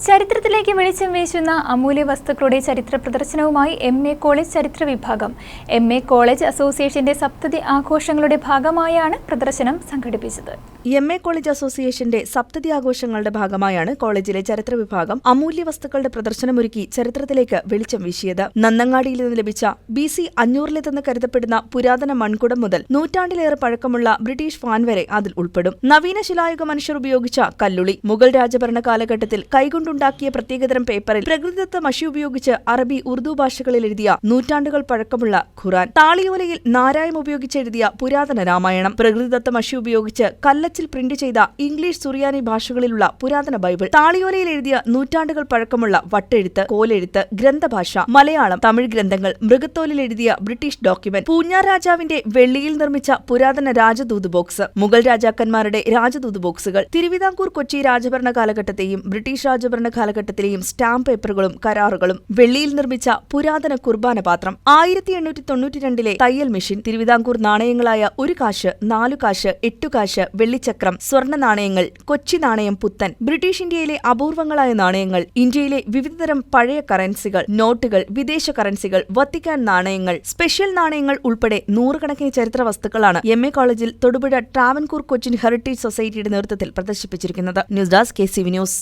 ചരിത്രത്തിലേക്ക് വെളിച്ചം വീശുന്ന അമൂല്യ വസ്തുക്കളുടെ ചരിത്ര പ്രദർശനവുമായി എം.എ. കോളേജ് ചരിത്ര വിഭാഗം എം.എ. കോളേജ് അസോസിയേഷന്റെ സപ്തതി ആഘോഷങ്ങളുടെ ഭാഗമായാണ് പ്രദർശനം സംഘടിപ്പിച്ചത്. എം.എ. കോളേജ് അസോസിയേഷന്റെ സപ്തതി ആഘോഷങ്ങളുടെ ഭാഗമായാണ് കോളേജിലെ ചരിത്ര വിഭാഗം അമൂല്യ വസ്തുക്കളുടെ പ്രദർശനമൊരുക്കി ചരിത്രത്തിലേക്ക് വെളിച്ചം വീശിയത്. നന്നങ്ങാടിയിൽ നിന്ന് ലഭിച്ച BC 500-ലെതെന്ന് കരുതപ്പെടുന്ന പുരാതന മൺകുടം മുതൽ നൂറ്റാണ്ടിലേറെ പഴക്കമുള്ള ബ്രിട്ടീഷ് ഫാൻ വരെ അതിൽ ഉൾപ്പെടും. നവീന ശിലായുഗ മനുഷ്യർ ഉപയോഗിച്ച കല്ലുളി, മുഗൾ രാജഭരണ കാലഘട്ടത്തിൽ കൈകൊണ്ടുണ്ടാക്കിയ പ്രത്യേകതരം പേപ്പറിൽ പ്രകൃതിദത്ത മഷി ഉപയോഗിച്ച് അറബി, ഉറുദു ഭാഷകളിൽ എഴുതിയ നൂറ്റാണ്ടുകൾ പഴക്കമുള്ള ഖുറാൻ, താളിയോലയിൽ നാരായം ഉപയോഗിച്ചെഴുതിയ പുരാതന രാമായണം, പ്രകൃതിദത്ത മഷി ഉപയോഗിച്ച് കല്ലച്ചിൽ പ്രിന്റ് ചെയ്ത ഇംഗ്ലീഷ്, സുറിയാനി ഭാഷകളിലുള്ള പുരാതന ബൈബിൾ, താളിയോലയിൽ എഴുതിയ നൂറ്റാണ്ടുകൾ പഴക്കമുള്ള വട്ടെഴുത്ത്, കോലെഴുത്ത്, ഗ്രന്ഥഭാഷ, മലയാളം, തമിഴ് ഗ്രന്ഥങ്ങൾ, മൃഗത്തോലിൽ എഴുതിയ ബ്രിട്ടീഷ് ഡോക്യുമെന്റ്, പൂഞ്ഞാർ രാജാവിന്റെ വെള്ളിയിൽ നിർമ്മിച്ച പുരാതന രാജദൂത് ബോക്സ്, മുഗൾ രാജാക്കന്മാരുടെ രാജദൂത് ബോക്സുകൾ, തിരുവിതാംകൂർ, കൊച്ചി രാജഭരണ കാലഘട്ടത്തെയും ബ്രിട്ടീഷ് രാജഭരണ കാലഘട്ടത്തിലെയും സ്റ്റാമ്പ് പേപ്പറുകളും കരാറുകളും, വെള്ളിയിൽ നിർമ്മിച്ച പുരാതന കുർബാന പാത്രം, 1892-ലെ തയ്യൽ മെഷീൻ, തിരുവിതാംകൂർ നാണയങ്ങളായ 1 കാശ്, 4 കാശ്, 8 കാശ്, വെള്ളിച്ചക്രം, സ്വർണ്ണ നാണയങ്ങൾ, കൊച്ചി നാണയം പുത്തൻ, ബ്രിട്ടീഷ് ഇന്ത്യയിലെ അപൂർവങ്ങളായ നാണയങ്ങൾ, ഇന്ത്യയിലെ വിവിധതരം പഴയ കറൻസികൾ, നോട്ടുകൾ, വിദേശ കറൻസികൾ, വത്തിക്കാൻ നാണയങ്ങൾ, സ്പെഷ്യൽ നാണയങ്ങൾ ഉൾപ്പെടെ നൂറുകണക്കിന് ചരിത്ര വസ്തുക്കളാണ് എം.എ. കോളേജിൽ തൊടുപുഴ ട്രാവൻകൂർ കൊച്ചിൻ ഹെറിറ്റേജ് സൊസൈറ്റിയുടെ നേതൃത്വത്തിൽ പ്രദർശിപ്പിച്ചിരിക്കുന്നത്. News desk KCV news.